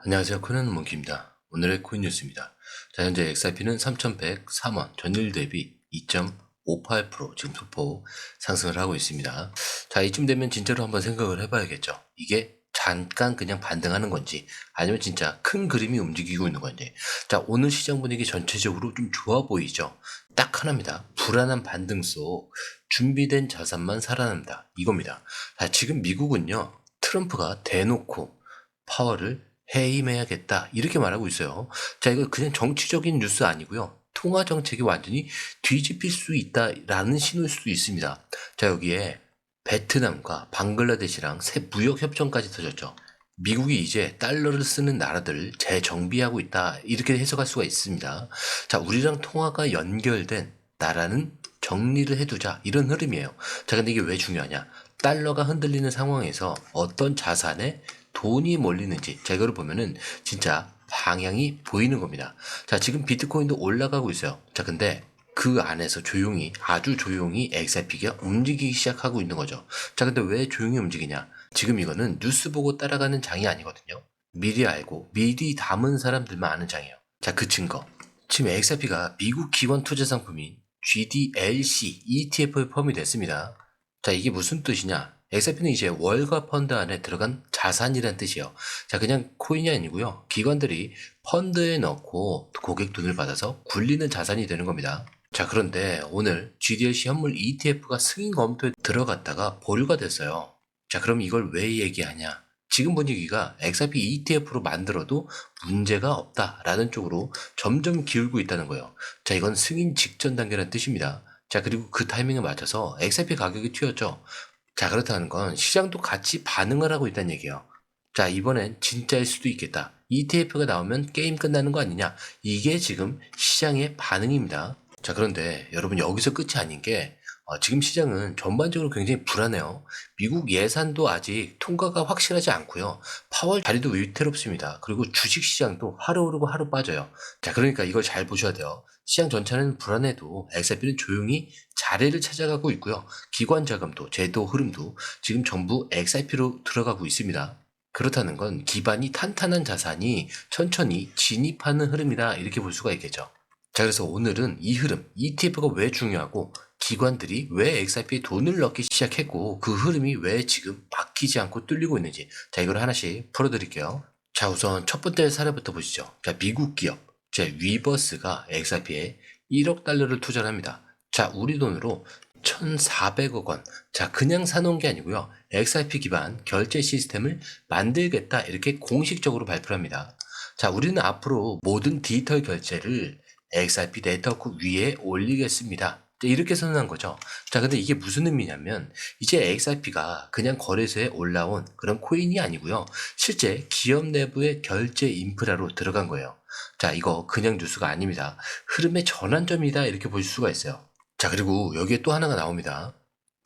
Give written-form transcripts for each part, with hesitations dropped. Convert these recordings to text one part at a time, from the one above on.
안녕하세요. 코인하는 몽키입니다. 오늘의 코인 뉴스입니다. 자, 현재 XRP는 3,103원, 전일 대비 2.58% 지금 소폭 상승을 하고 있습니다. 자, 이쯤 되면 진짜로 한번 생각을 해봐야겠죠. 이게 잠깐 그냥 반등하는 건지 아니면 진짜 큰 그림이 움직이고 있는 건지. 자, 오늘 시장 분위기 전체적으로 좀 좋아 보이죠. 딱 하나입니다. 불안한 반등 속 준비된 자산만 살아난다. 이겁니다. 자, 지금 미국은요, 트럼프가 대놓고 파월을 해임해야겠다 이렇게 말하고 있어요. 자, 이거 그냥 정치적인 뉴스 아니고요. 통화 정책이 완전히 뒤집힐 수 있다라는 신호일 수도 있습니다. 자, 여기에 베트남과 방글라데시랑 새 무역 협정까지 터졌죠. 미국이 이제 달러를 쓰는 나라들을 재정비하고 있다 이렇게 해석할 수가 있습니다. 자, 우리랑 통화가 연결된 나라는 정리를 해두자 이런 흐름이에요. 자, 근데 이게 왜 중요하냐? 달러가 흔들리는 상황에서 어떤 자산에 돈이 몰리는지, 자, 이거를 보면은 진짜 방향이 보이는 겁니다. 자, 지금 비트코인도 올라가고 있어요. 자, 근데 그 안에서 조용히, 아주 조용히 XRP가 움직이기 시작하고 있는 거죠. 자, 근데 왜 조용히 움직이냐? 지금 이거는 뉴스 보고 따라가는 장이 아니거든요. 미리 알고, 미리 담은 사람들만 아는 장이에요. 자, 그 증거. 지금 XRP가 미국 기관 투자 상품인 GDLC ETF에 포함이 됐습니다. 자, 이게 무슨 뜻이냐? XRP는 이제 월가 펀드 안에 들어간 자산이란 뜻이에요. 자, 그냥 코인이 아니고요. 기관들이 펀드에 넣고 고객 돈을 받아서 굴리는 자산이 되는 겁니다. 자, 그런데 오늘 GDLC 현물 ETF가 승인 검토에 들어갔다가 보류가 됐어요. 자, 그럼 이걸 왜 얘기하냐? 지금 분위기가 XRP ETF로 만들어도 문제가 없다라는 쪽으로 점점 기울고 있다는 거예요. 자, 이건 승인 직전 단계라는 뜻입니다. 자, 그리고 그 타이밍에 맞춰서 XRP 가격이 튀었죠. 자, 그렇다는 건 시장도 같이 반응을 하고 있다는 얘기예요. 자, 이번엔 진짜일 수도 있겠다. ETF가 나오면 게임 끝나는 거 아니냐? 이게 지금 시장의 반응입니다. 자, 그런데 여러분 여기서 끝이 아닌 게 지금 시장은 전반적으로 굉장히 불안해요. 미국 예산도 아직 통과가 확실하지 않고요. 파월 자리도 위태롭습니다. 그리고 주식 시장도 하루 오르고 하루 빠져요. 자, 그러니까 이걸 잘 보셔야 돼요. 시장 전체는 불안해도 XRP는 조용히 자리를 찾아가고 있고요. 기관 자금도 제도 흐름도 지금 전부 XRP로 들어가고 있습니다. 그렇다는 건 기반이 탄탄한 자산이 천천히 진입하는 흐름이다 이렇게 볼 수가 있겠죠. 자, 그래서 오늘은 이 흐름, ETF가 왜 중요하고 기관들이 왜 XRP에 돈을 넣기 시작했고 그 흐름이 왜 지금 막히지 않고 뚫리고 있는지, 자, 이걸 하나씩 풀어드릴게요. 자, 우선 첫 번째 사례부터 보시죠. 자, 미국 기업 위버스가 XRP에 1억 달러를 투자를 합니다. 자, 우리 돈으로 1,400억 원. 자, 그냥 사놓은 게 아니고요. XRP 기반 결제 시스템을 만들겠다 이렇게 공식적으로 발표를 합니다. 자, 우리는 앞으로 모든 디지털 결제를 XRP 네트워크 위에 올리겠습니다. 이렇게 선언한 거죠. 자, 근데 이게 무슨 의미냐면 이제 XRP가 그냥 거래소에 올라온 그런 코인이 아니고요. 실제 기업 내부의 결제 인프라로 들어간 거예요. 자, 이거 그냥 뉴스가 아닙니다. 흐름의 전환점이다 이렇게 볼 수가 있어요. 자, 그리고 여기에 또 하나가 나옵니다.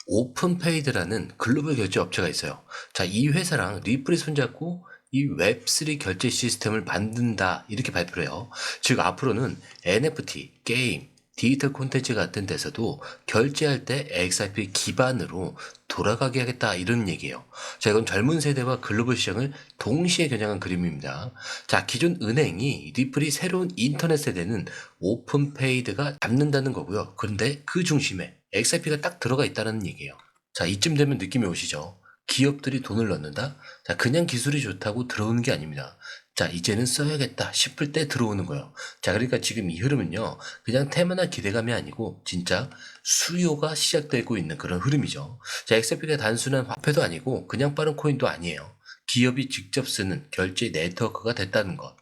오픈페이드라는 글로벌 결제 업체가 있어요. 자, 이 회사랑 리플이 손잡고 이 웹3 결제 시스템을 만든다 이렇게 발표를 해요. 즉 앞으로는 NFT, 게임, 디지털 콘텐츠 같은 데서도 결제할 때 XRP 기반으로 돌아가게 하겠다 이런 얘기예요. 자, 이건 젊은 세대와 글로벌 시장을 동시에 겨냥한 그림입니다. 자, 기존 은행이 리플이 새로운 인터넷 세대는 오픈페이드가 잡는다는 거고요. 그런데 그 중심에 XRP가 딱 들어가 있다는 얘기예요. 자, 이쯤 되면 느낌이 오시죠? 기업들이 돈을 넣는다? 자, 그냥 기술이 좋다고 들어오는 게 아닙니다. 자, 이제는 써야겠다 싶을 때 들어오는 거예요. 자, 그러니까 지금 이 흐름은요, 그냥 테마나 기대감이 아니고 진짜 수요가 시작되고 있는 그런 흐름이죠. 자, XRP가 단순한 화폐도 아니고 그냥 빠른 코인도 아니에요. 기업이 직접 쓰는 결제 네트워크가 됐다는 것.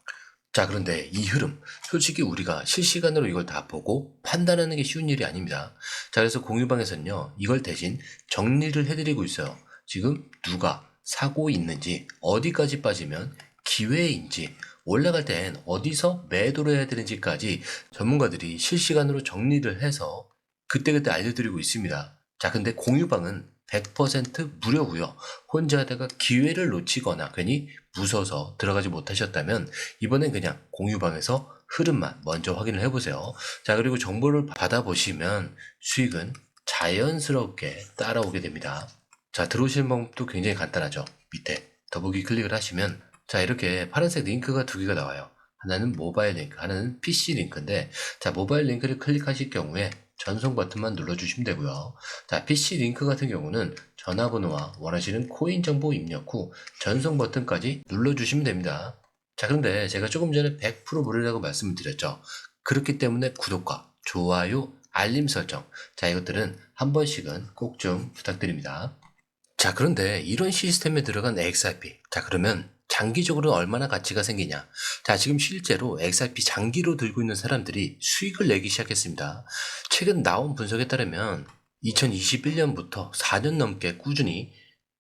자, 그런데 이 흐름, 솔직히 우리가 실시간으로 이걸 다 보고 판단하는 게 쉬운 일이 아닙니다. 자, 그래서 공유방에서는요, 이걸 대신 정리를 해드리고 있어요. 지금 누가 사고 있는지, 어디까지 빠지면 기회인지, 올라갈 땐 어디서 매도를 해야 되는지까지 전문가들이 실시간으로 정리를 해서 그때그때 알려드리고 있습니다. 자, 근데 공유방은 100% 무료고요. 혼자 하다가 기회를 놓치거나 괜히 무서워서 들어가지 못하셨다면 이번엔 그냥 공유방에서 흐름만 먼저 확인을 해보세요. 자, 그리고 정보를 받아보시면 수익은 자연스럽게 따라오게 됩니다. 자, 들어오시는 방법도 굉장히 간단하죠. 밑에 더보기 클릭을 하시면 자, 이렇게 파란색 링크가 두 개가 나와요. 하나는 모바일 링크, 하나는 PC 링크인데, 자, 모바일 링크를 클릭하실 경우에 전송 버튼만 눌러주시면 되고요. 자, PC 링크 같은 경우는 전화번호와 원하시는 코인 정보 입력 후 전송 버튼까지 눌러주시면 됩니다. 자, 그런데 제가 조금 전에 100% 무료라고 말씀을 드렸죠. 그렇기 때문에 구독과 좋아요, 알림 설정, 자, 이것들은 한 번씩은 꼭 좀 부탁드립니다. 자, 그런데 이런 시스템에 들어간 XRP. 자, 그러면 장기적으로 얼마나 가치가 생기냐? 자, 지금 실제로 XRP 장기로 들고 있는 사람들이 수익을 내기 시작했습니다. 최근 나온 분석에 따르면 2021년부터 4년 넘게 꾸준히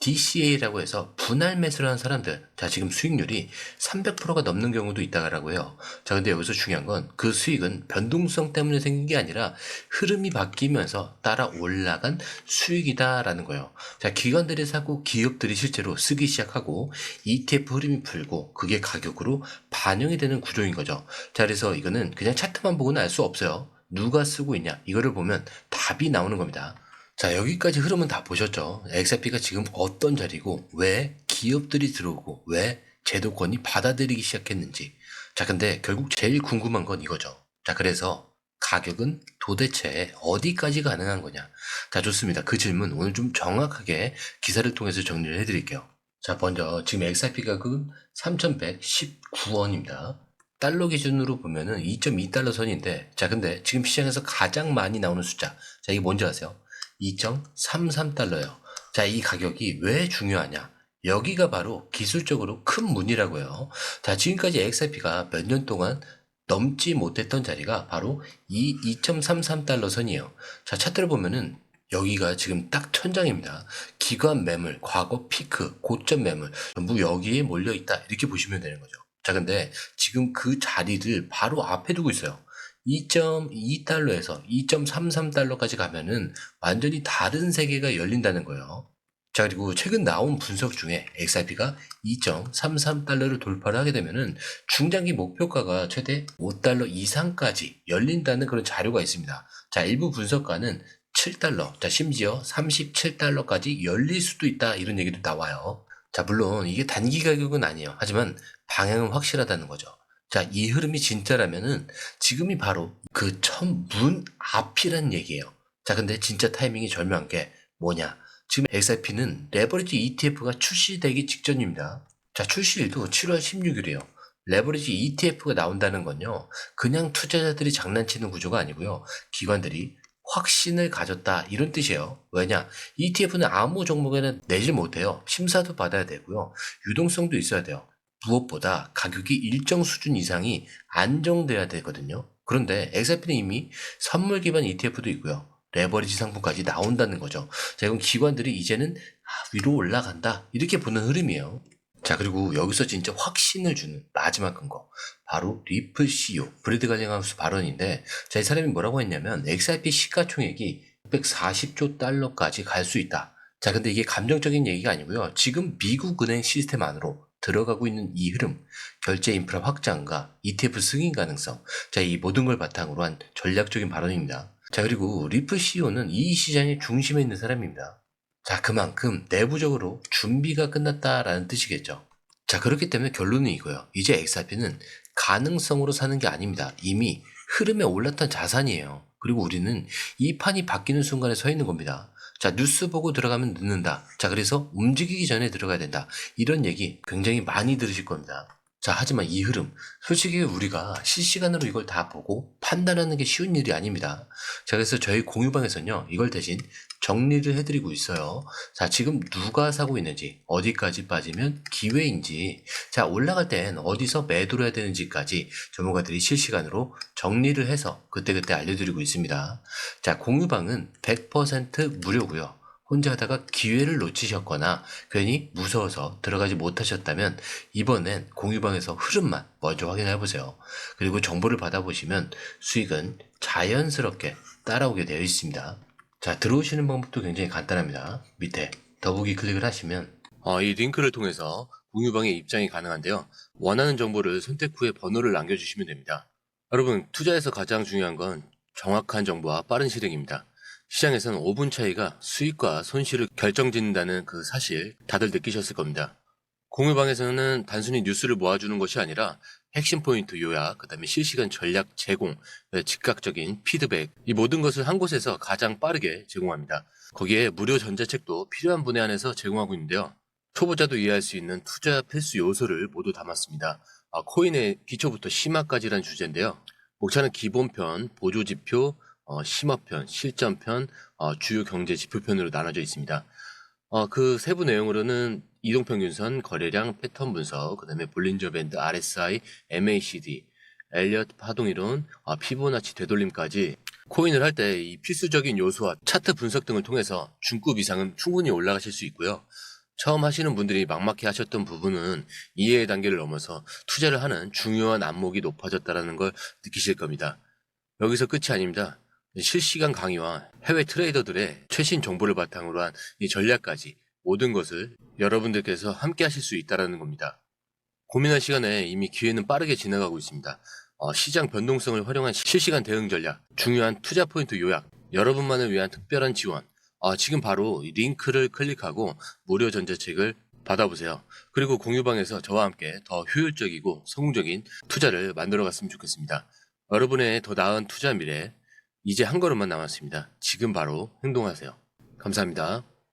DCA라고 해서 분할 매수를 한 사람들, 자, 지금 수익률이 300%가 넘는 경우도 있다고 해요. 자, 근데 여기서 중요한 건 그 수익은 변동성 때문에 생긴 게 아니라 흐름이 바뀌면서 따라 올라간 수익이다라는 거예요. 자, 기관들이 사고 기업들이 실제로 쓰기 시작하고 ETF 흐름이 풀고 그게 가격으로 반영이 되는 구조인 거죠. 자, 그래서 이거는 그냥 차트만 보고는 알 수 없어요. 누가 쓰고 있냐, 이거를 보면 답이 나오는 겁니다. 자, 여기까지 흐름은 다 보셨죠? XRP가 지금 어떤 자리고 왜 기업들이 들어오고 왜 제도권이 받아들이기 시작했는지. 자, 근데 결국 제일 궁금한 건 이거죠. 자, 그래서 가격은 도대체 어디까지 가능한 거냐? 자, 좋습니다. 그 질문 오늘 좀 정확하게 기사를 통해서 정리를 해드릴게요. 자, 먼저 지금 XRP 가격은 3,119원입니다. 달러 기준으로 보면은 2.2달러 선인데, 자, 근데 지금 시장에서 가장 많이 나오는 숫자, 자, 이게 뭔지 아세요? 2.33달러예요. 자, 이 가격이 왜 중요하냐? 여기가 바로 기술적으로 큰 문이라고 해요. 자, 지금까지 XRP가 몇 년 동안 넘지 못했던 자리가 바로 이 2.33달러 선이에요. 자, 차트를 보면은 여기가 지금 딱 천장입니다. 기관 매물, 과거 피크, 고점 매물 전부 여기에 몰려 있다, 이렇게 보시면 되는 거죠. 자, 근데 지금 그 자리를 바로 앞에 두고 있어요. 2.2달러에서 2.33달러까지 가면은 완전히 다른 세계가 열린다는 거예요. 자, 그리고 최근 나온 분석 중에 XRP가 2.33달러를 돌파를 하게 되면은 중장기 목표가가 최대 5달러 이상까지 열린다는 그런 자료가 있습니다. 자, 일부 분석가는 7달러, 자, 심지어 37달러까지 열릴 수도 있다, 이런 얘기도 나와요. 자, 물론 이게 단기 가격은 아니에요. 하지만 방향은 확실하다는 거죠. 자, 이 흐름이 진짜라면은 지금이 바로 그 첫 문 앞이란 얘기예요. 자, 근데 진짜 타이밍이 절묘한 게 뭐냐? 지금 XRP는 레버리지 ETF가 출시되기 직전입니다. 자, 출시일도 7월 16일이에요. 레버리지 ETF가 나온다는 건요, 그냥 투자자들이 장난치는 구조가 아니고요, 기관들이 확신을 가졌다, 이런 뜻이에요. 왜냐? ETF는 아무 종목에는 내질 못해요. 심사도 받아야 되고요, 유동성도 있어야 돼요. 무엇보다 가격이 일정 수준 이상이 안정돼야 되거든요. 그런데 XRP는 이미 선물 기반 ETF도 있고요, 레버리지 상품까지 나온다는 거죠. 자, 이건 기관들이 이제는 위로 올라간다, 이렇게 보는 흐름이에요. 자, 그리고 여기서 진짜 확신을 주는 마지막 근거, 바로 리플 CEO 브래드 갈링하우스 발언인데, 자, 이 사람이 뭐라고 했냐면 XRP 시가총액이 640조 달러까지 갈 수 있다. 자, 근데 이게 감정적인 얘기가 아니고요, 지금 미국 은행 시스템 안으로 들어가고 있는 이 흐름, 결제 인프라 확장과 ETF 승인 가능성, 자, 이 모든 걸 바탕으로 한 전략적인 발언입니다. 자, 그리고 리플 CEO는 이 시장의 중심에 있는 사람입니다. 자, 그만큼 내부적으로 준비가 끝났다라는 뜻이겠죠. 자, 그렇기 때문에 결론은 이거예요. 이제 XRP는 가능성으로 사는 게 아닙니다. 이미 흐름에 올랐던 자산이에요. 그리고 우리는 이 판이 바뀌는 순간에 서 있는 겁니다. 자, 뉴스 보고 들어가면 늦는다. 자, 그래서 움직이기 전에 들어가야 된다. 이런 얘기 굉장히 많이 들으실 겁니다. 자, 하지만 이 흐름, 솔직히 우리가 실시간으로 이걸 다 보고 판단하는 게 쉬운 일이 아닙니다. 자, 그래서 저희 공유방에서는요, 이걸 대신 정리를 해드리고 있어요. 자, 지금 누가 사고 있는지, 어디까지 빠지면 기회인지, 자, 올라갈 땐 어디서 매도를 해야 되는지까지 전문가들이 실시간으로 정리를 해서 그때그때 알려드리고 있습니다. 자, 공유방은 100% 무료고요. 혼자 하다가 기회를 놓치셨거나 괜히 무서워서 들어가지 못하셨다면 이번엔 공유방에서 흐름만 먼저 확인해 보세요. 그리고 정보를 받아보시면 수익은 자연스럽게 따라오게 되어 있습니다. 자, 들어오시는 방법도 굉장히 간단합니다. 밑에 더보기 클릭을 하시면 이 링크를 통해서 공유방에 입장이 가능한데요. 원하는 정보를 선택 후에 번호를 남겨주시면 됩니다. 여러분, 투자에서 가장 중요한 건 정확한 정보와 빠른 실행입니다. 시장에서는 5분 차이가 수익과 손실을 결정짓는다는 그 사실 다들 느끼셨을 겁니다. 공유방에서는 단순히 뉴스를 모아주는 것이 아니라 핵심 포인트 요약, 그 다음에 실시간 전략 제공, 즉각적인 피드백, 이 모든 것을 한 곳에서 가장 빠르게 제공합니다. 거기에 무료 전자책도 필요한 분에 한해서 제공하고 있는데요. 초보자도 이해할 수 있는 투자 필수 요소를 모두 담았습니다. 코인의 기초부터 심화까지란 주제인데요. 목차는 기본편, 보조지표, 심화편, 실전편, 주요 경제 지표편으로 나눠져 있습니다. 그 세부 내용으로는 이동평균선, 거래량, 패턴 분석, 그 다음에 볼린저 밴드, RSI, MACD, 엘리어트 파동이론, 피보나치 되돌림까지 코인을 할 때 이 필수적인 요소와 차트 분석 등을 통해서 중급 이상은 충분히 올라가실 수 있고요. 처음 하시는 분들이 막막해 하셨던 부분은 이해의 단계를 넘어서 투자를 하는 중요한 안목이 높아졌다는 걸 느끼실 겁니다. 여기서 끝이 아닙니다. 실시간 강의와 해외 트레이더들의 최신 정보를 바탕으로 한 이 전략까지 모든 것을 여러분들께서 함께 하실 수 있다는 겁니다. 고민할 시간에 이미 기회는 빠르게 지나가고 있습니다. 시장 변동성을 활용한 실시간 대응 전략, 중요한 투자 포인트 요약, 여러분만을 위한 특별한 지원, 지금 바로 이 링크를 클릭하고 무료 전자책을 받아보세요. 그리고 공유방에서 저와 함께 더 효율적이고 성공적인 투자를 만들어 갔으면 좋겠습니다. 여러분의 더 나은 투자 미래, 이제 한 걸음만 남았습니다. 지금 바로 행동하세요. 감사합니다.